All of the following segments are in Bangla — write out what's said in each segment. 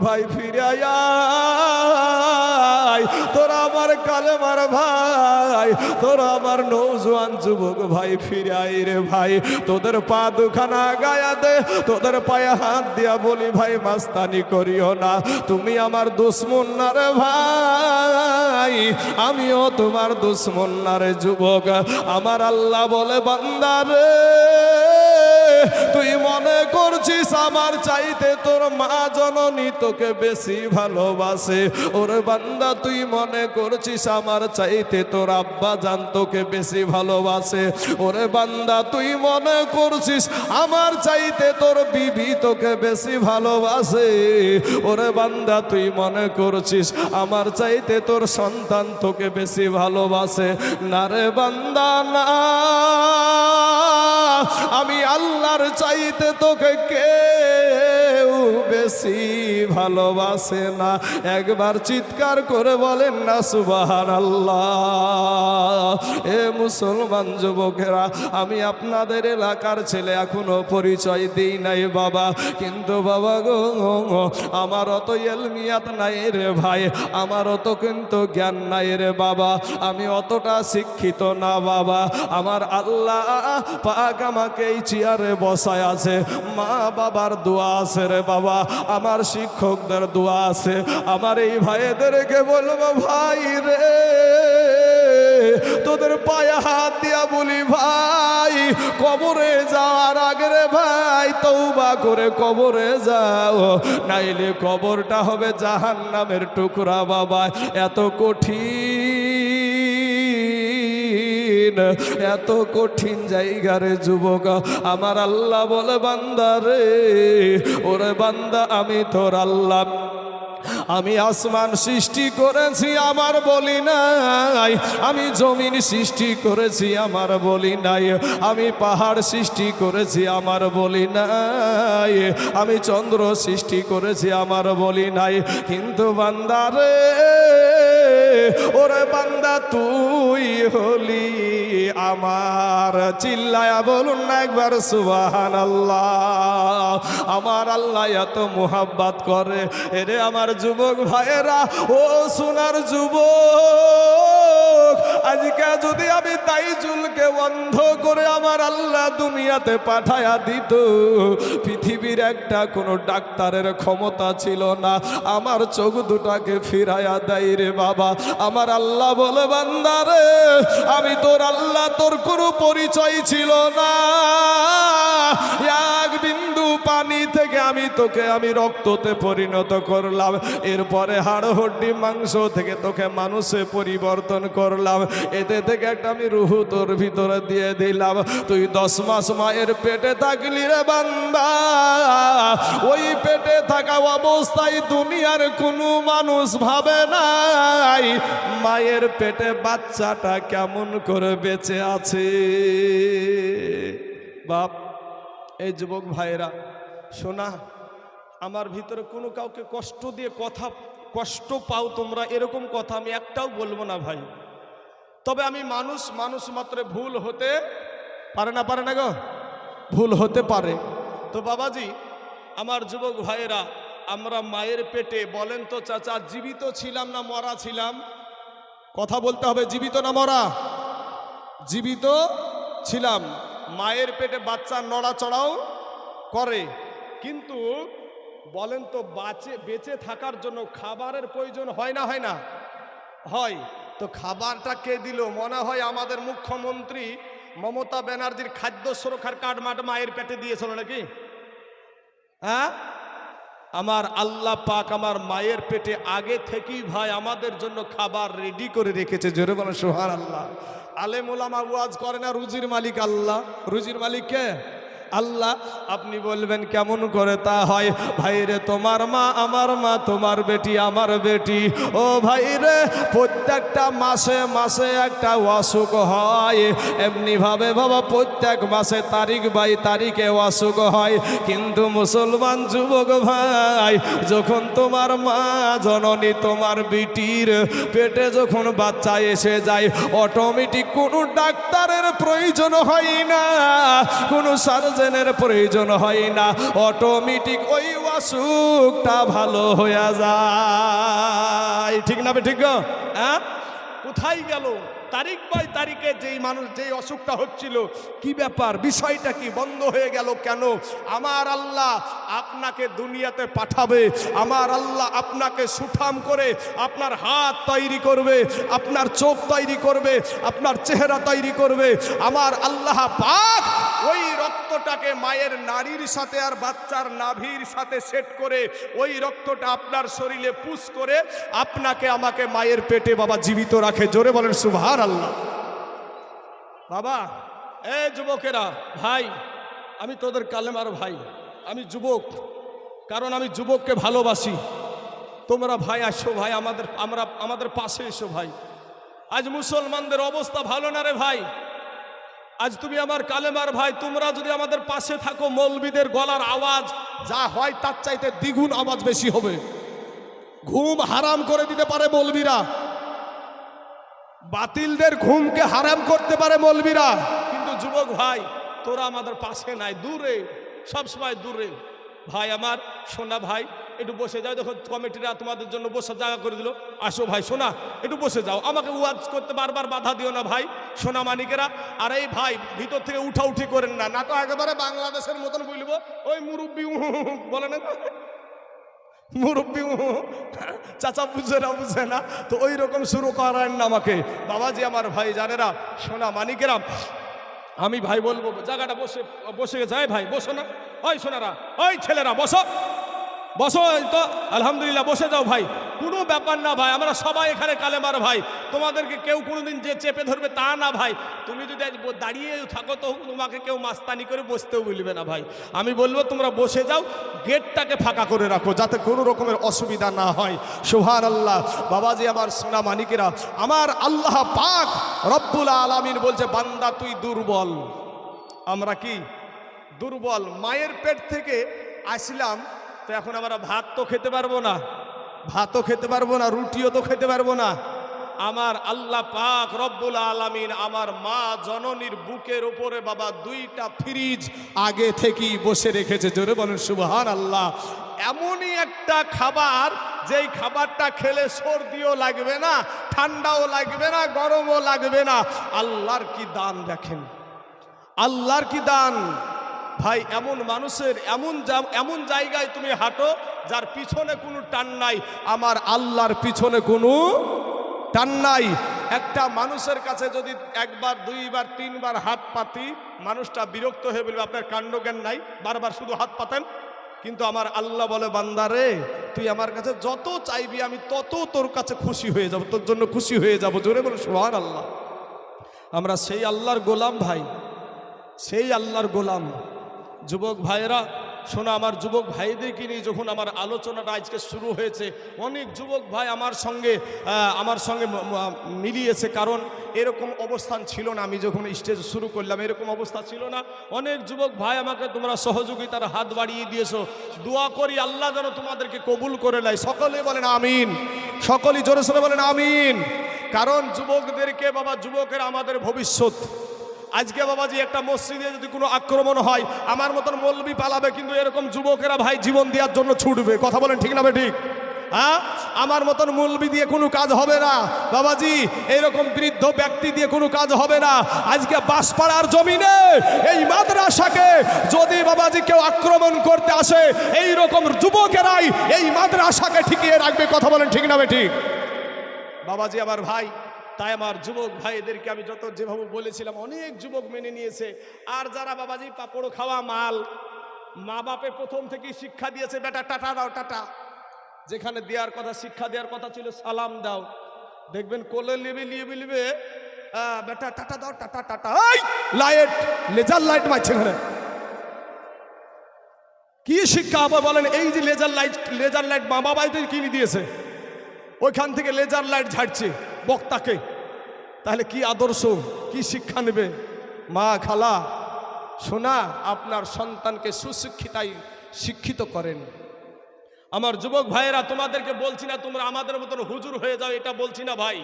ভাই ফিরে আয়, তোরা আমার কালেমার ভাই, তোরা আমার নৌজওয়ান যুবক ভাই ফিরে আয় রে ভাই। তোদের পা দুখানা গায়া দে, তোদের পায়ে হাত দিয়া বলি ভাই মাস্তানি করিও না, তুমি আমার দুশ্মন না রে ভাই, আমিও তোমার দুশ্মন না রে যুবক। আমার আল্লাহ বলে বান্দা রে, তুই মনে করছিস আমার চাইতে তোর মা জননী তোকে বেশি ভালোবাসে। ওরে বান্দা তুই মনে করছিস আমার চাইতে তোর আব্বা জান তোকে বেশি ভালোবাসে। ওরে বান্দা তুই মনে করছিস আমার চাইতে তোর বিবি তোকে বেশি ভালোবাসে। ওরে বান্দা তুই মনে করছিস আমার চাইতে তোর সন্তান তোকে বেশি ভালোবাসে। না রে বান্দা না, আমি আল্লাহর চাইতে তোকে কেউ বেশি ভালোবাসে না। একবার চিৎকার করে বলেন না সুবহানাল্লাহ। এ মুসলমান যুবকেরা, আমি আপনাদের এলাকার ছেলে, এখনো পরিচয় দিই নাই বাবা, কিন্তু বাবা গো আমার অত এলমিয়াত নাই রে ভাই, আমার অত কিন্তু জ্ঞান নাই রে বাবা, আমি অতটা শিক্ষিত না বাবা। আমার আল্লাহ পাক আমাকে এই চেয়ারে বসায় আছে, মা বাবার দোয়া আছে রে বাবা, আমার শিক্ষকদের দোয়া আছে। আমার এই ভাইদেরকে বলবো ভাই রে, তোদের পায়ে হাত দিয়া বলি ভাই, কবরে যাওয়ার আগে রে ভাই তওবা করে কবরে যাও, নাইলে কবরটা হবে জাহান্নামের টুকরা বাবা। এত কঠিন, এত কঠিন জায়গা রে যুবক। আমার আল্লাহ বলে বান্দা রে, ওরে বান্দা আমি তোর আল্লাহ, আমি আসমান সৃষ্টি করেছি আমার বলি নাই, আমি জমিন সৃষ্টি করেছি আমার বলি নাই, আমি পাহাড় সৃষ্টি করেছি আমার বলি নাই, আমি চন্দ্র সৃষ্টি করেছি আমার বলি নাই। কিন্তু বান্দা রে, ওরে বান্দা তুই হলি আমার, চিল্লায়া বলুন না একবার সুবহানাল্লাহ। আমার আল্লাহ এত মুহাব্বত করে এরে আমার যুবক ভাইয়েরা, ও সোনার যুবক, আজকে যদি আমি তাইজুলকে অন্ধ করে আমার আল্লাহ দুনিয়াতে পাঠায়া দিত, পৃথিবীর একটা কোনো ডাক্তারের ক্ষমতা ছিল না আমার চোখ দুটাকে ফিরাইয়া দেয় রে বাবা। আমার আল্লাহ বলে বান্দা রে, আমি তোর আল্লাহ, তোর কোনো পরিচয় ছিল না, এক বিন্দু পানি থেকে আমি তোকে আমি রক্ততে পরিণত করলাম, এরপরে হাড় হড্ডি মাংস থেকে তোকে মানুষে পরিবর্তন করলাম, এতে থেকে একটা আমি রুহু তোর ভিতরে দিয়ে দিলাম। তুই 10 মাস মায়ের পেটে থাকলি রে বান্দা, ওই পেটে থাকা অবস্থায় দুনিয়ার কোনো মানুষ ভাবে নাই মায়ের পেটে বাচ্চাটা কেমন করে বেঁচে আছে। বাপ, এই যুবক ভাইরা শোনা, আমার ভিতরে কোনো কাউকে কষ্ট দিয়ে কথা, কষ্ট পাও তোমরা এরকম কথা আমি একটাও বলবো না ভাই। তবে আমি মানুষ, মানুষ মাত্র ভুল হতে পারে না, পারে না গো, ভুল হতে পারে। তো বাবাজি, আমার যুবক ভাইয়েরা, আমরা মায়ের পেটে বলেন তো চাচা জীবিত ছিলাম না মরা ছিলাম? কথা বলতে হবে, জীবিত না মরা? জীবিত ছিলাম। মায়ের পেটে বাচ্চা নড়াচড়াও করে, কিন্তু বলেন তো বেঁচে থাকার জন্য খাবারের প্রয়োজন হয় না, হয় না? হয়। তো খাবারটা কে দিল? মনে হয় আমাদের মুখ্যমন্ত্রী মমতা ব্যানার্জির খাদ্য সুরক্ষার কার্ড মায়ের পেটে দিয়েছিল নাকি? হ্যাঁ, আমার আল্লাহ পাক আমার মায়ের পেটে আগে থেকেই ভাই আমাদের জন্য খাবার রেডি করে রেখেছে। জোরে বলেন সুবহানাল্লাহ। আলেম ওলামা ওয়াজ করে না, রুজির মালিক আল্লাহ। রুজির মালিক কে? আল্লাহ। আপনি বলবেন কেমন করে তা হয়? ভাই রে, তোমার মা আমার মা, তোমার বেটি আমার বেটি, ও ভাই রে, প্রত্যেকটা মাসে মাসে একটা অসুখ হয়। এমনি ভাবে বাবা প্রত্যেক মাসে তারিখ বাই তারিখে অসুখ হয়। কিন্তু মুসলমান যুবক ভাই, যখন তোমার মা জননী তোমার বেটির পেটে যখন বাচ্চা এসে যায়, অটোমেটিক কোনো ডাক্তারের প্রয়োজন হয় না, কোনো সার্জন অপারেশনের প্রয়োজন হয় না, অটোমেটিক ওই অসুখটা ভালো হয়ে যায়। ঠিক না ঠিক গো? হ্যাঁ, কোথায় গেল তারিখ বাই তারিখে যেই মানুষ যেই অসুখটা হচ্ছিল, কি ব্যাপার, বিষয়টা কি, বন্ধ হয়ে গেল কেন? আমার আল্লাহ আপনাকে দুনিয়াতে পাঠাবে, আমার আল্লাহ আপনাকে সুঠাম করে আপনার হাত তৈরি করবে, আপনার চোখ তৈরি করবে, আপনার চেহারা তৈরি করবে। আমার আল্লাহ পাক ওই রক্তটাকে মায়ের নারীর সাথে আর বাচ্চার নাভির সাথে সেট করে ওই রক্তটা আপনার শরীরে পুশ করে আপনাকে আমাকে মায়ের পেটে বাবা জীবিত রাখে। জোরে বলেন সুবহানাল্লাহ। বাবা, এ যুবকেরা, ভাই, আমি তোদের কালেমার ভাই, আমি যুবক, কারণ আমি যুবককে ভালোবাসি। তোমরা ভাই আসো, ভাই আমাদের পাশে এসো ভাই। আজ মুসলমানদের অবস্থা ভালো না রে ভাই। আজ তুমি আমার কালেমার ভাই, তোমরা যদি আমাদের পাশে থাকো, মৌলবীদের গলার আওয়াজ যা হয় তার চাইতে দ্বিগুণ আওয়াজ বেশি হবে। ঘুম হারাম করে দিতে পারে মৌলবীরা, বাতিলদের ঘুমকে হারাম করতে পারে মৌলবীরা, কিন্তু যুবক ভাই তোরা আমাদের পাশে নাই, দূরে, সবসময় দূরে। ভাই আমার সোনা ভাই, একটু বসে যাও। দেখো কমিটিরা তোমাদের জন্য বসার জায়গা করে দিল। আসো ভাই সোনা, একটু বসে যাও, আমাকে ওয়াজ করতে বারবার বাধা দিও না ভাই, সোনা মানিকেরা। আর এই ভাই ভিতর থেকে উঠাউঠি করেন না, না তো একেবারে বাংলাদেশের মতন বলবো ওই মুরব্বী বলে না, মুরব্বী চাচা বুঝে না, বুঝে না তো ওই রকম শুরু করেন না আমাকে। বাবাজি আমার ভাই জানেরা, সোনা মানিকেরা, আমি ভাই বলবো জায়গাটা বসে যায় ভাই, বসো না, ওই সোনারা, ওই ছেলেরা বসো, বসো তো, আলহামদুলিল্লাহ বসে যাও ভাই, কোনো ব্যাপার না ভাই, আমরা সবাই এখানে কালেমার ভাই, তোমাদেরকে কেউ কোনোদিন যে চেপে ধরবে তা না ভাই। তুমি যদি আজ দাঁড়িয়ে থাকো তো তোমাকে কেউ মাস্তানি করে বসতেও বলবে না ভাই। আমি বলবো তোমরা বসে যাও, গেটটাকে ফাঁকা করে রাখো যাতে কোনো রকমের অসুবিধা না হয়। সুবহানাল্লাহ। বাবাজি আমার সোনা মানিকেরা, আমার আল্লাহ পাক রব্বুল আলামিন বলছে, বান্দা তুই দুর্বল। আমরা কি দুর্বল? মায়ের পেট থেকে আসলাম, তো এখন আমরা ভাত তো খেতে পারবো না, ভাতও খেতে পারবো না, রুটিও তো খেতে পারবো না। আমার আল্লাহ পাক রব্বুল আলামিন আমার মা জননীর বুকের উপরে বাবা দুইটা ফ্রিজ আগে থেকেই বসে রেখেছে। জোরে বলেন সুবহানাল্লাহ। এমনই একটা খাবার, যেই খাবারটা খেলে সর্দিও লাগবে না, ঠান্ডাও লাগবে না, গরমও লাগবে না। আল্লাহর কি দান দেখেন, আল্লাহর কি দান ভাই। এমন মানুষের এমন জায়গায় তুমি হাঁটো যার পিছনে কোনো টান নাই, আমার আল্লাহর পিছনে কোনো টান নাই। একটা মানুষের কাছে যদি একবার, দুইবার, তিনবার হাত পাতি, মানুষটা বিরক্ত হয়ে বলবে আপনার কাণ্ডজ্ঞান নাই, বারবার শুধু হাত পাতেন। কিন্তু আমার আল্লাহ বলে, বান্দারে তুই আমার কাছে যত চাইবি আমি তত তোর কাছে খুশি হয়ে যাব, তোর জন্য খুশি হয়ে যাব। জোরে বলে সুবহানাল্লাহ। আমরা সেই আল্লাহর গোলাম ভাই, সেই আল্লাহর গোলাম। যুবক ভাইয়েরা শোনো, আমার যুবক ভাইদেরকে নিয়ে যখন আমার আলোচনাটা আজকে শুরু হয়েছে, অনেক যুবক ভাই আমার সঙ্গে মিলিয়েছে, কারণ এরকম অবস্থান ছিল না। আমি যখন স্টেজ শুরু করলাম এরকম অবস্থা ছিল না। অনেক যুবক ভাই আমাকে তোমরা সহযোগিতার হাত বাড়িয়ে দিয়েছো। দোয়া করি আল্লাহ যেন তোমাদেরকে কবুল করে নেয়। সকলে বলেন আমিন, সকলেই জোরে সোরে বলেন আমিন। কারণ যুবকদেরকে বাবা, যুবকের আমাদের ভবিষ্যৎ। আজকে বাবাজি একটা মসজিদে যদি কোনো আক্রমণ হয়, আমার মতন মৌলবি পালাবে, কিন্তু এরকম যুবকেরা ভাই জীবন দেওয়ার জন্য ছুটবে। কথা বলেন ঠিক না ঠিক? হ্যাঁ, আমার মতন মৌলবি দিয়ে কোনো কাজ হবে না বাবাজি, এরকম বৃদ্ধ ব্যক্তি দিয়ে কোনো কাজ হবে না। আজকে বাঁশপাড়ার জমিনে এই মাদ্রাসাকে যদি বাবাজি কেউ আক্রমণ করতে আসে, এই রকম যুবকেরাই এই মাদ্রাসাকে ঠিকিয়ে রাখবে। কথা বলেন ঠিক না ঠিক? বাবাজি আমার ভাই, তাই আমার যুবক ভাইদেরকে আমি যেভাবে বলেছিলাম, অনেক যুবক মেনে নিয়েছে। আর যারা বাবাজি পাপড় খাওয়া মাল, মা বাপে প্রথম থেকেই শিক্ষা দিয়েছে, বেটা টাটা দাও, টাটা, যেখানে দেওয়ার কথা, শিক্ষা দেওয়ার কথা ছিল সালাম দাও, দেখবেন কোলে লিবে বেটা টাটা দাও, tata tata, light laser light মারছে। এখানে কি শিক্ষা হবে বলেন? এই যে লেজার লাইট মা বাবাদের কিনে দিয়েছে, ওইখান থেকে লেজার লাইট ঝাড়ছে বক্তাকে। তাহলে কি আদর্শ, কি শিক্ষা নেবে? মা খালা শোনা, আপনার সন্তানকে শিক্ষিত করেন। আমার যুবক ভাইয়েরা, তোমাদেরকে বলছি না তোমরা আমাদের মতন হুজুর হয়ে যাও, এটা বলছি না ভাই।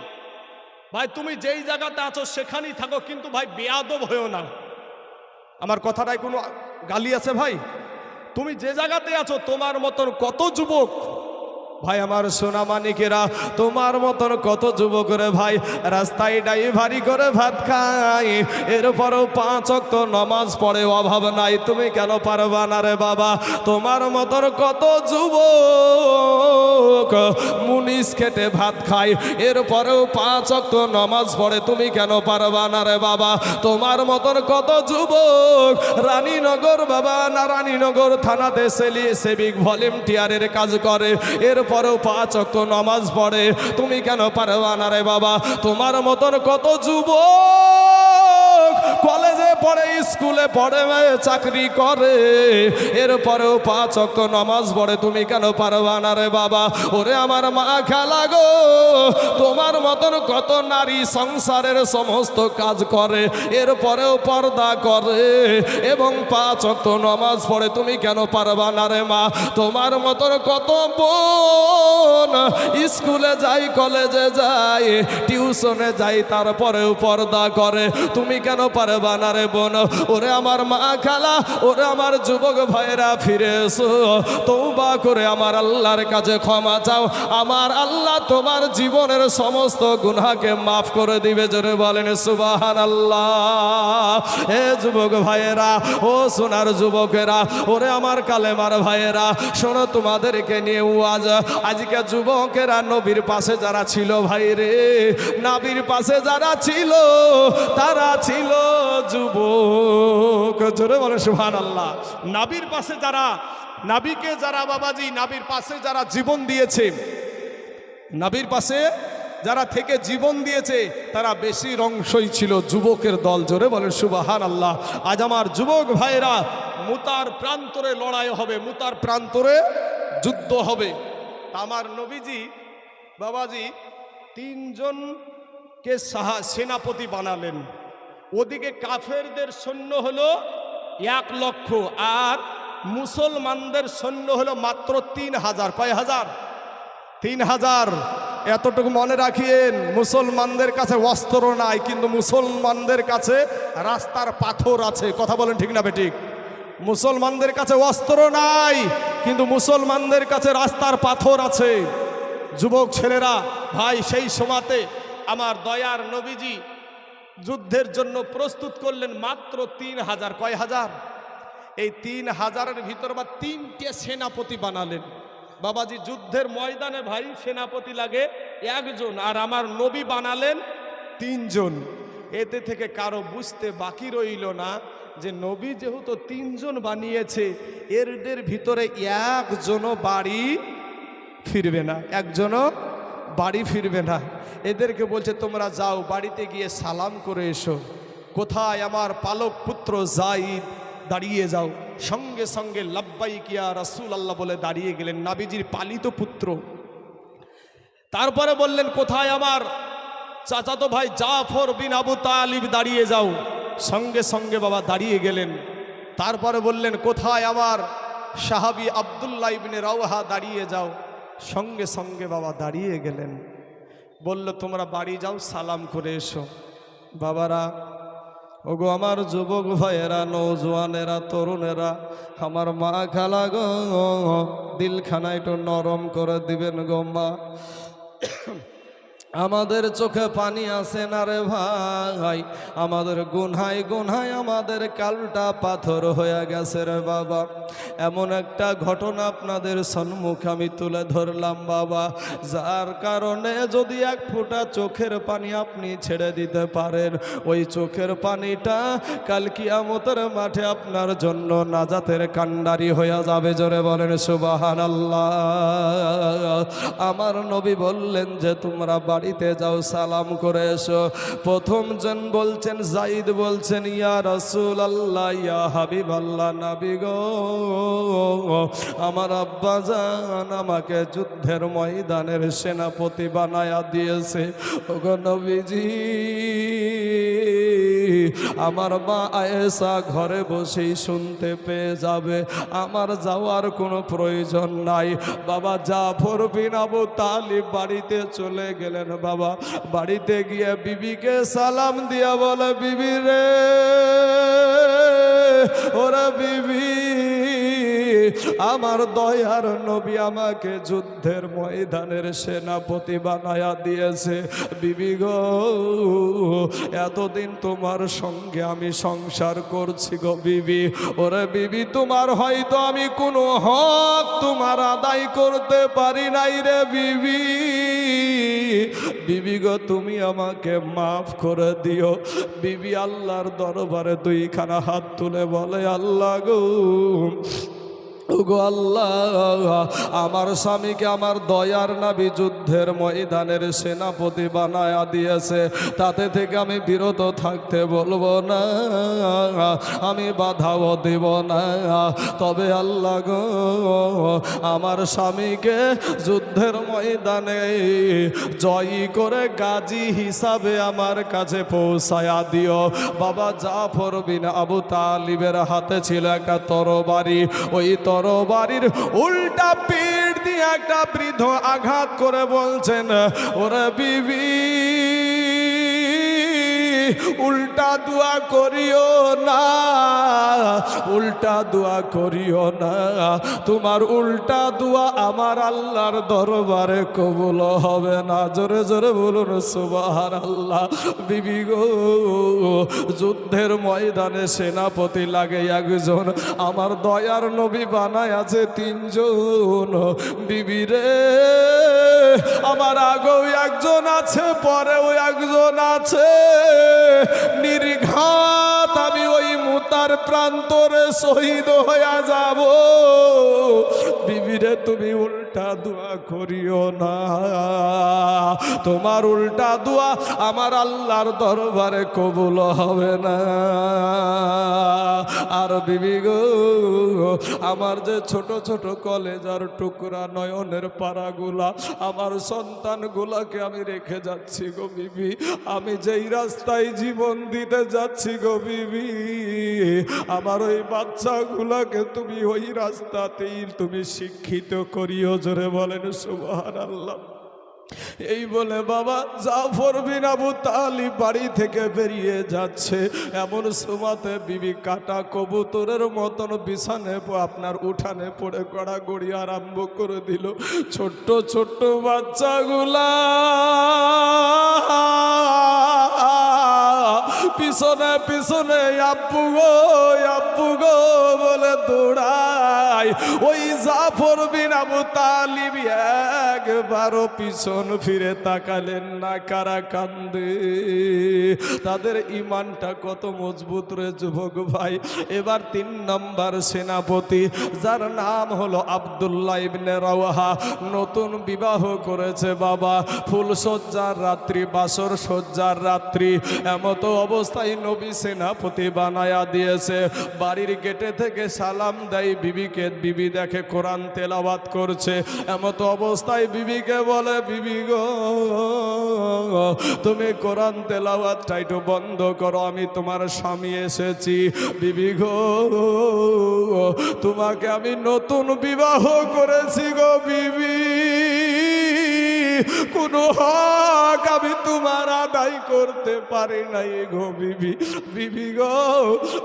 ভাই তুমি যেই জায়গাতে আছো সেখানেই থাকো, কিন্তু ভাই বেয়াদব হয়েও না। আমার কথাটায় কোনো গালি আছে ভাই? তুমি যে জায়গাতে আছো তোমার মতন কত যুবক ভাই, আমার সোনা মানিকেরা, তোমার মতন কত যুবক রে ভাই রাস্তায় ড্রাইভারি করে ভাত খায়, এরপরেও 5 ওয়াক্ত নামাজ পড়ে, অভাব নাই। তুমি কেন পারবা না রে বাবা? তোমার মতন কত যুবক মুনিশ খেটে ভাত খায়, এরপরেও 5 ওয়াক্ত নামাজ পড়ে, তুমি কেন পারবা না রে বাবা? তোমার মতন কত যুবক রানীনগর বাবা না রানীনগর থানাতে সেবিক ভলেন্টিয়ারের কাজ করে, এরপরেও 5 ওয়াক্ত নামাজ পড়ে, তুমি কেন পারবা না রে বাবা? তোমার মতন কত যুবক কলেজে পড়ে, স্কুলে পড়ে, চাকরি করে, এরপরেও 5 ওয়াক্ত নামাজ পড়ে, তুমি কেন পারবা না রে বাবা? ওরে আমার মা খালা গো, তোমার মতন কত নারী সংসারের সমস্ত কাজ করে, এরপরেও পর্দা করে এবং 5 ওয়াক্ত নামাজ পড়ে, তুমি কেন পারবা না রে মা? তোমার মতন কত বোন স্কুলে যাই, কলেজে যাই, টিউশনে যাই, তারপরেও পর্দা করে, তুমি কেন পারবা না রে বোন? ওরে আমার মা খালা, ওরে আমার যুবক ভাইরা, ফিরে এসো, তওবা করে আমার আল্লাহর কাছে ক্ষমা চাও। আমার আল্লাহ তোমার জীবনের সমস্ত গুনাহকে মাফ করে দিবে। জোরে বলেন সুবহানাল্লাহ। হে যুবক ভাইয়েরা, ও সোনার যুবকেরা, ওরে আমার কালেমার ভাইয়েরা, শোনো, তোমাদেরকে নিয়ে ওয়াজ। আজকে যুবকেরা নবীর পাশে যারা ছিল ভাই রে, নবীর পাশে যারা ছিল তারা ছিল যুবক। জোরে বলে সুবহানাল্লাহ। নবীর পাশে যারা, নবীকে যারা বাবাজি, নবীর পাশে যারা জীবন দিয়েছে, নবীর পাশে যারা থেকে জীবন দিয়েছে, তারা বেশির অংশই ছিল যুবকের দল। জোরে বলেন সুবহানাল্লাহ। আজ আমার যুবক ভাইরা, মুতার প্রান্তরে লড়াই হবে, মুতার প্রান্তরে যুদ্ধ হবে। আমার নবীজি বাবাজি 3 জনকে সেনাপতি বানালেন। ওদিকে কাফেরদের সৈন্য হলো 1 লক্ষ, আর মুসলমানদের সৈন্য হলো মাত্র 3000। কয় হাজার? 3000। এতটুকু মনে রাখিয়েন, মুসলমানদের কাছে অস্ত্র নাই, কিন্তু মুসলমানদের কাছে রাস্তার পাথর আছে। কথা বলেন ঠিক না বেঠিক? মুসলমানদের কাছে অস্ত্র নাই, কিন্তু মুসলমানদের কাছে রাস্তার পাথর আছে। যুবক ছেলেরা ভাই, সেই সময়তে আমার দয়ার নবীজি যুদ্ধের জন্য প্রস্তুত করলেন মাত্র 3000। কয় হাজার? এই 3000-এর ভিতর বা 3টে সেনাপতি বানালেন। বাবাজি যুদ্ধের ময়দানে ভাই সেনাপতি লাগে 1 জন, আর আমার নবী বানালেন 3 জন। এতে থেকে কারো বুঝতে বাকি রইল না যে নবী যেহেতু 3 জন বানিয়েছে, এদের ভিতরে 1 জনও বাড়ি ফিরবে না, 1 জনও বাড়ি ফিরবে না। এদেরকে বলছে তোমরা যাও, বাড়িতে গিয়ে সালাম করে এসো। কোথায় আমার পালক পুত্র যায়েদ? দাঁড়িয়ে যাও। সঙ্গে সঙ্গে লাব্বাইক ইয়া রাসূলুল্লাহ বলে দাঁড়িয়ে গেলেন, নবীজির পালিত পুত্র। তারপরে বললেন কোথায় আমার চাচাতো ভাই জাফর বিন আবু তালিব? দাঁড়িয়ে যাও। সঙ্গে সঙ্গে বাবা দাঁড়িয়ে গেলেন। তারপরে বললেন কোথায় আমার সাহাবী আব্দুল্লাহ ইবনে রাওহা? দাঁড়িয়ে যাও। সঙ্গে সঙ্গে বাবা দাঁড়িয়ে গেলেন। বলল তোমরা বাড়ি যাও, সালাম করে এসো। বাবারা, ওগো আমার যুবক ভাইয়েরা, নৌজওয়ানেরা, তরুণেরা, আমার মা খালা গো, দিলখানা একটু নরম করে দিবেন গো মা। আমাদের চোখে পানি আসে না রে ভাই, আমাদের গুনহায় গুনহায় আমাদের কালটা পাথর হয়ে গেছে রে বাবা। এমন একটা ঘটনা আপনাদের সম্মুখে আমি তুলে ধরলাম বাবা, যার কারণে যদি 1 ফোঁটা চোখের পানি আপনি ছেড়ে দিতে পারেন, ওই চোখের পানিটা কাল কিয়ামতের মাঠে আপনার জন্য নাজাতের কান্ডারি হয়ে যাবে। জোরে বলেন সুবহানাল্লাহ। আমার নবী বললেন যে তোমরা বাড়িতে যাও, সালাম করে এসো। প্রথম জন বলছেন, যায়েদ বলছেন ইয়া রাসূলুল্লাহ, ইয়া হাবিবাল্লাহ, নবী গো, আমার আব্বা জান আমাকে যুদ্ধের ময়দানের সেনাপতি বানায়া দিয়েছে। ওগো নবীজি, আমার মা আয়েশা ঘরে বসেই শুনতে পেয়ে যাবে, আমার যাওয়ার কোনো প্রয়োজন নাই। বাবা জাফর বিন আবু তালিব বাড়িতে চলে গেলেন। বাবা বাড়িতে গিয়ে বিবিকে সালাম দিয়া বলে, বিবি রে, ওরে বিবি আমার দয়ার নবী আমাকে যুদ্ধের ময়দানের সেনাপতি বানায়া দিয়েছে। বিবি গো এতদিন তোমার সঙ্গে আমি সংসার করছি গো বিবি। ওরে বিবি তোমার হয়তো আমি কোনো হক তোমার আদায় করতে পারি নাই রে বিবি। বিবি গো তুমি আমাকে মাফ করে দিও। বিবি আল্লাহর দরবারে দুইখানা হাত তুলে বলে আল্লাহ গো ওগো আল্লাহ আমার স্বামীকে আমার দয়ার নবী যুদ্ধের ময়দানের সেনাপতি বানায়া দিয়েছে, তাতে থেকে আমি বিরত থাকতে বলবো না, আমি বাধাও দেব না। তবে আল্লাহ গো আমার স্বামীকে যুদ্ধের ময়দানে জয়ী করে গাজী হিসাবে আমার কাছে পৌঁছায়া দিও। বাবা জাফর বিন আবু তালিবের হাতে ছিল একটা তরবারি, ওই তরবারির উল্টা পিঠ দিয়ে একটা বৃদ্ধ আঘাত করে বলছেন ওরে বিবি উল্টা দোয়া করিও না, উল্টা দোয়া করিও না, তোমার উল্টা দোয়া আমার আল্লাহর দরবারে কবুল হবে না। জোরে জোরে বলুন সুবহানাল্লাহ। বিবি গো যুদ্ধের ময়দানে সেনাপতি লাগে একজন, আমার দয়ার নবী বানায় আছে তিনজন। বিবি রে আমার আগেও একজন আছে, পরেও একজন আছে, নির্ঘাত আমি ওই মুতার প্রান্তরে শহীদ হয়ে যাব। বিবিরে তুমি উল্টা দোয়া করিও না, তোমার উল্টা দোয়া আমার আল্লাহর দরবারে কবুল হবে না। আর বিবি গো আমার যে ছোট ছোট কলেজার টুকরা নয়নের পাড়াগুলা আমার সন্তানগুলাকে আমি রেখে যাচ্ছি গো বিবি, আমি যেই রাস্তায় জীবন দিতে যাচ্ছি গো বিবি, আমার ওই বাচ্চাগুলাকে তুমি ওই রাস্তাতেই তুমি শিক্ষিত করিও। জোরে বলেন সুবহানাল্লাহ। এই বলে বাবা জাফর বিন আবু তালিব বাড়ি থেকে বেরিয়ে যাচ্ছে, এমন সময়তে বিবি কাটা কবুতরের মতন বিছানে আপনার উঠানে পড়ে গড়াগড়ি আরম্ভ করে দিল। ছোট্ট ছোট্ট বাচ্চাগুলা পিছনে পিছনে আব্বু গো বলে দৌড়ায়। ওই জাফর বিন আবু তালিব একবারও পিছন ফিরে তাকালেন না। কারা কান্দে? তাদের ইমানটা কত মজবুত রে যুবক ভাই। এবার 3 নম্বর সেনাপতি, যার নাম হলো আব্দুল্লাহ ইবনে রাওয়াহা, নতুন বিবাহ করেছে বাবা। ফুলসজ্জার রাত্রি, বাসর সজ্জার রাত্রি, এমতো অবস্থায় নবী সেনাপতি বানায়া দিয়েছে। বাড়ির গেটে থেকে সালাম দেয় বিবিকে, বিবি দেখে কোরআন তেলাওয়াত করছে। এমতো অবস্থায় বিবিকে বলে বিবি গো তুমি কোরআন তেলাওয়াতটা একটু বন্ধ করো, আমি তোমার স্বামী এসেছি। বিবি গো তোমাকে আমি নতুন বিবাহ করেছি গো বিবি, কোনো হক আমি তোমার আদায় করতে পারি নাই গো বিবি। বিবি গো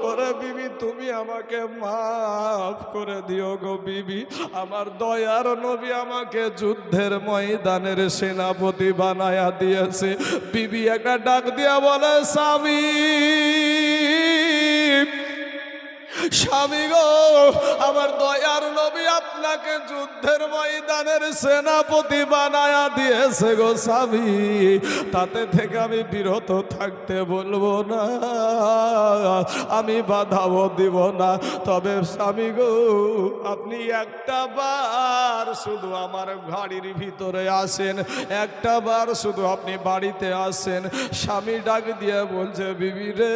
ওরে বিবি তুমি আমাকে মাফ করে দিও গো বিবি, আমার দয়ার নবী আমাকে যুদ্ধের ময়দানের সেনাপতি বানায়া দিয়েছে। বিবি একটা ডাক দিয়া বলে স্বামী স্বামী গো আমার দয়ার নবী আপনাকে যুদ্ধের ময়দানের সেনাপতি বানায়া দিয়েছে গো স্বামী, তাতে থেকে আমি বিরত থাকতে বলবো না, আমি বাধাও দিব না। তবে স্বামী গো আপনি একটা বার শুধু আমার বাড়ির ভিতরে আসেন, একটা বার শুধু আপনি বাড়িতে আসেন। স্বামী ডাক দিয়ে বলছে বিবি রে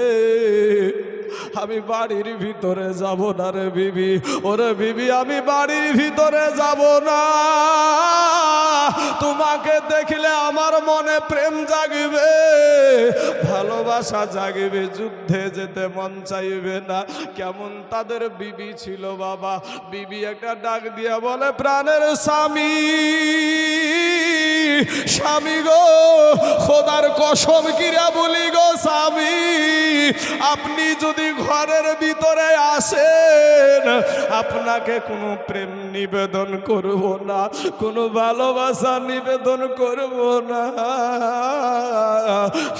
আমি বাড়ির ভিতরে যাব না রে বিবি। ওরে বিবি আমি বাড়ির ভিতরে যাব না, তোমাকে দেখলে আমার মনে প্রেম জাগবে, ভালোবাসা জাগবে, যুদ্ধে যেতে মন চাইবে না। কেমন তাদের বিবি ছিল বাবা। বিবি একটা ডাক দিয়া বলে প্রাণের স্বামী স্বামী গো, খোদার কসম কিরা বলি গো স্বামী, আপনি যদি ঘরের ভিতরে আসেন, আপনাকে কোনো প্রেম নিবেদন করব না, কোনো ভালোবাসা নিবেদন করব না,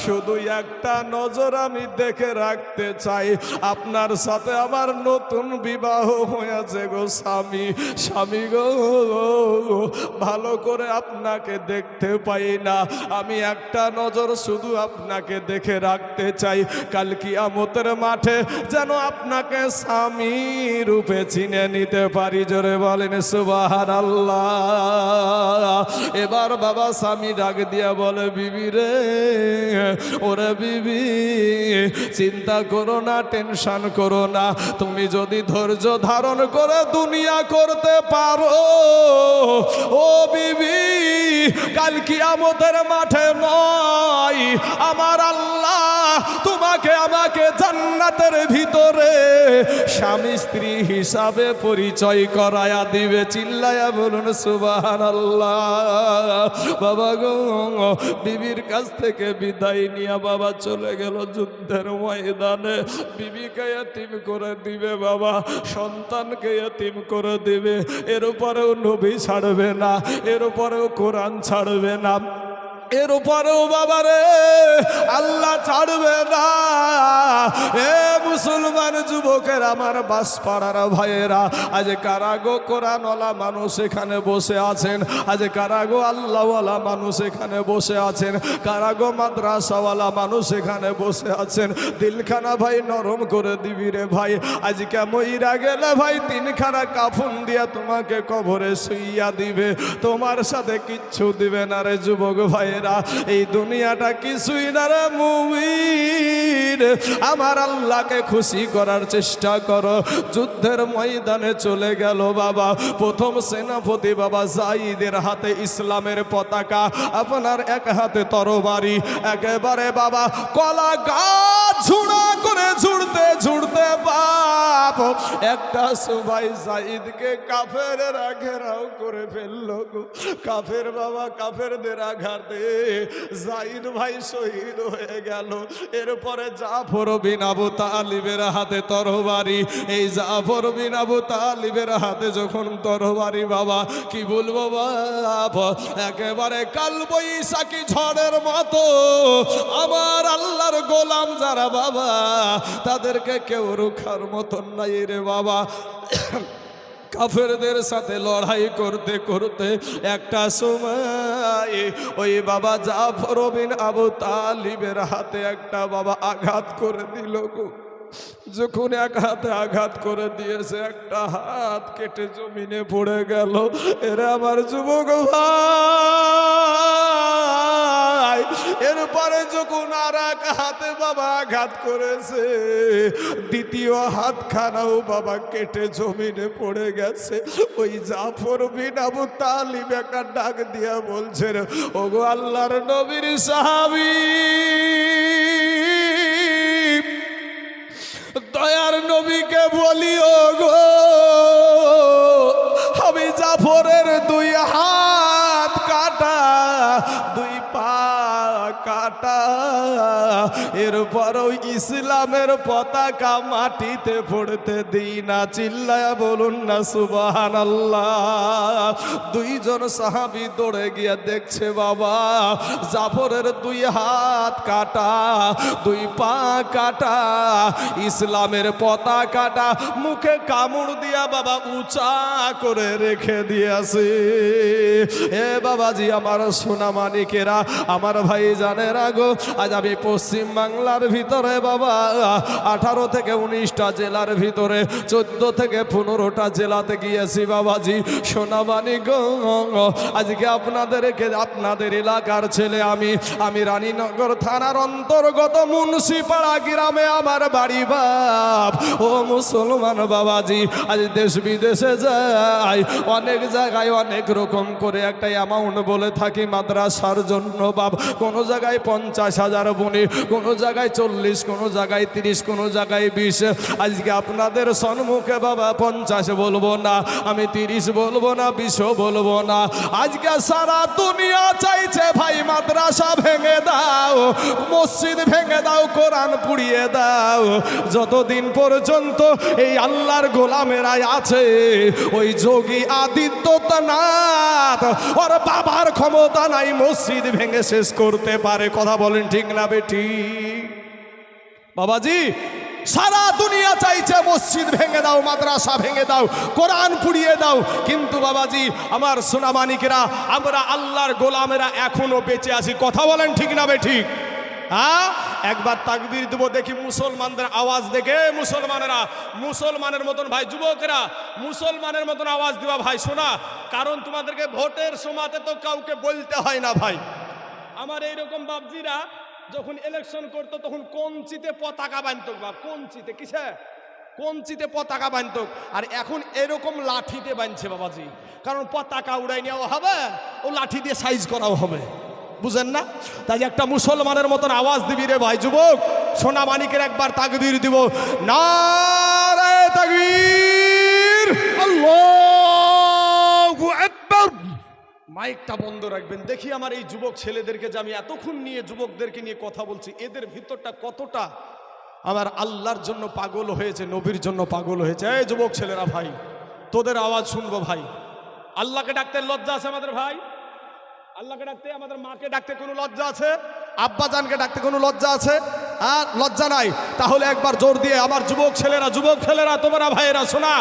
শুধু একটা নজর আমি দেখে রাখতে চাই, আপনার সাথে আমার নতুন বিবাহ হয়েছে গো স্বামী। স্বামী গো, ভালো করে আপনাকে দেখতে পাই না, আমি একটা নজর শুধু আপনাকে দেখে রাখতে চাই, কাল কিয়ামতের মাঠে যেন আপনাকে স্বামী রূপে চিনে নিতে পারি। জোরে বলেন সুবহানাল্লাহ। এবার বাবা স্বামী ডাক দিয়া বলে, বিবি রে, ওরে বিবি, চিন্তা করো না, টেনশন করো না, তুমি যদি ধৈর্য ধারণ করে দুনিয়া করতে পারো, ও বিবি, কাল কিয়ামতের মাঠে নয়, আমার আল্লাহ তোমাকে আমাকে জান্নাতের ভিতরে স্বামী স্ত্রী হিসাবে পরিচয় করায়া দিবে। চিল্লায়া বলুন সুবহানাল্লাহ। বাবা গো, বিবির কাছ থেকে বিদায় নিয়ে বাবা চলে গেল যুদ্ধের ময়দানে। বিবিকে এতিম করে দিবে বাবা, সন্তানকে এতিম করে দিবে, এর উপরেও নবী ছাড়বে না, এর উপরেও কোরআন ছাড়বে না, এর উপরেও বাবারে আল্লাহ ছাড়বে না। এ মুসলমান যুবকের, আমার বাসপাড়ার ভাইয়েরা, আজ কারাগো কোরআনওয়ালা মানুষ এখানে বসে আছেন, আজ কারাগো আল্লাহওয়ালা মানুষ এখানে বসে আছেন, কারাগো মাদ্রাসাওয়ালা মানুষ এখানে বসে আছেন। দিলখানা ভাই নরম করে দিবি রে ভাই, আজকে মইরা গেলে ভাই তিনখানা কাফন দিয়া তোমাকে কবরে শুইয়া দিবে, তোমার সাথে কিচ্ছু দিবে না রে যুবক ভাই। এই দুনিয়াটা কিছুই না রে মুমিন, আমার আল্লাহকে খুশি করার চেষ্টা করো। যুদ্ধের ময়দানে চলে গেল বাবা, প্রথম সেনাপতি বাবা জাইদের হাতে ইসলামের পতাকা, আপনার এক হাতে তরবারি, একেবারে বাবা কলা গাছ ঝুড়া করে ঝুড়তে ঝুড়তে বাপ একটা সবাই জাইদকে কাফেরেরা ঘেরাও করে ফেললো। কাফের বাবা, কাফেরদের আঘাতে জাইদ ভাই শহীদ হয়ে গেল। এরপরে জাফর বিন আবু তালিবের হাতে তরবারি, এই জাফর বিন আবু তালিবের হাতে যখন তরবারি বাবা, কি বলবো বাবা, একেবারে কালবৈশাখী ঝড়ের মতো আমার আল্লাহর গোলাম যারা বাবা, তাদেরকে কেউ রুখার মতন নাই রে বাবা। কাফেরদের সাথে লড়াই করতে করতে একটা সময় ওই বাবা জাফর বিন আবু তালিবের হাতে একটা বাবা আঘাত করে দিল গো। যখন এক হাতে আঘাত করে দিয়েছে, একটা হাত কেটে জমিনে পড়ে গেল। এরা আমার যুবক ভাই, এরপরে যখন আর এক হাতে বাবা আঘাত করেছে, দ্বিতীয় হাতখানাও বাবা কেটে জমিনে পড়ে গেছে। ওই জাফর বিন আবু তালিব একটা ডাক দিয়া বলছেন, ওগো আল্লাহর নবীর সাহাবী, দয়ার নবীকে বলিও গো, আমি জাফরের দুই হাত কাটা, দুই পা কাটা, এরপরও ইসলামের পতাকা মাটিতে পড়তে দিই না। চিল্লায়া বলুন না সুবহানাল্লাহ। দুইজন সাহাবী দৌড়ে গিয়ে দেখছে বাবা জাফরের দুই হাত কাটা, দুই পা কাটা, ইসলামের পতাকাটা মুখে কামড় দিয়া বাবা উঁচা করে রেখে দিয়েছে। এ বাবাজি, আমার সোনা মানিকেরা, আমার ভাই জানের আগো, আজ আমি পশ্চিম বাংলার ভিতরে বাবা 18 থেকে 19টা জেলার ভিতরে 14 থেকে 15টা জেলাতে গিয়েছি বাবাজি। সোনা মানিক, আজকে আপনাদেরকে, আপনাদের এলাকার ছেলে আমি রানীনগর থানার অন্তর্গত মুন্সিপাড়া গ্রামে আমার বাড়ি বাপ। ও মুসলমান বাবাজি, আজ দেশ বিদেশে যাই, অনেক জায়গায় অনেক রকম করে একটা অ্যামাউন্ট বলে থাকি মাদ্রাসার জন্য বাপ। কোনো জায়গায় জায়গায় 50,000 বলি, কোনো জায়গায় 40, কোনো জায়গায় 30, কোনো জায়গায় 20। আজকে আপনাদের সম্মুখে বাবা 50 বলবো না, আমি 30 বলবো না, 20 বলবো না। আজকে সারা দুনিয়া চাইছে ভাই মাদ্রাসা ভেঙে দাও, মসজিদ ভেঙে দাও, কোরআন পুড়িয়ে দাও। যতদিন পর্যন্ত এই আল্লাহর গোলামেরা আছে, ওই যোগী আদিত্যনাথ ওর বাবার ক্ষমতা নাই মসজিদ ভেঙে শেষ করতে পারে। কথা বলেন ঠিক না বেটি? বাবাজি সারা দুনিয়া চাইছে মসজিদ ভেঙে দাও, মাদ্রাসা ভেঙে দাও, কোরআন পুড়িয়ে দাও, কিন্তু বাবাজি আমার সোনামানিকেরা, আমরা আল্লাহর গোলামেরা এখনো বেঁচে আছি। কথা বলেন ঠিক না বেঠিক? হ্যাঁ, একবার তাকবীর দেবো দেখি মুসলমানদের আওয়াজ দেখে। মুসলমানেরা মুসলমানের মতন ভাই, যুবকেরা মুসলমানের মতন আওয়াজ দিবা ভাই। শোনা, কারণ তোমাদেরকে ভোটের সময়তে তো কাউকে বলতে হয় না ভাই। আমার এইরকম বাবজিরা যখন ইলেকশন করতো তখন কঞ্চিতে পতাকা বাঁধত বা কঞ্চিতে, কিসে কঞ্চিতে পতাকা বাঁধত, আর এখন এরকম লাঠিতে বাঁধছে বাবাজি। কারণ পতাকা উড়াই নেওয়া হবে, ও লাঠি দিয়ে সাইজ করাও হবে, বুঝেন না? তাই একটা মুসলমানের মতন আওয়াজ দিবি রে ভাই যুবক। সোনা মানিকের একবার তাকবীর দিব, নারে তাকবীর, আল্লাহু আকবার। মাইকটা বন্ধ রাখবেন। দেখি আমার এই যুবক ছেলেদেরকে, যে আমি এতক্ষণ নিয়ে যুবকদেরকে নিয়ে কথা বলছি, এদের ভিতরটা কতটা আমার আল্লাহর জন্য পাগল হয়েছে, নবীর জন্য পাগল হয়েছে। এই যুবক ছেলেরা ভাই, তোদের আওয়াজ শুনবো ভাই। আল্লাহকে ডাকতে লজ্জা আছে আমাদের ভাই? আল্লাহকে ডাকতে, আমাদের মাকে ডাকতে কোনো লজ্জা আছে? আব্বাজানকে ডাকতে কোনো লজ্জা আছে? আর লজ্জা নাই? তাহলে একবার জোর দিয়ে আমার যুবক ছেলেরা তোমরা ভাইয়েরা শোনা,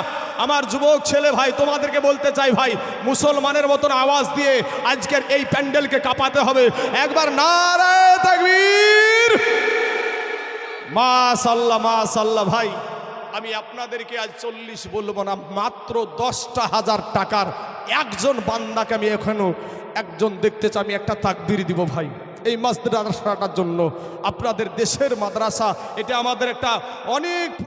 আমার যুবক ছেলে ভাই তোমাদেরকে বলতে চাই ভাই, মুসলমানের মতন আওয়াজ দিয়ে আজকের এই প্যান্ডেলকে কাঁপাতে হবে। একবার নারে তাকবীর, মাশাআল্লাহ মাশাআল্লাহ। ভাই আমি আপনাদেরকে আজ 40 বলবো না, মাত্র 10,000 টাকার একজন বান্দাকে আমি এখনো একজন দেখতে চাই, আমি একটা তাকবীর দিব ভাই এই মাদ্রাসাটার জন্য। আপনাদের দেশের মাদ্রাসা, এটা আমাদের একটা অনেক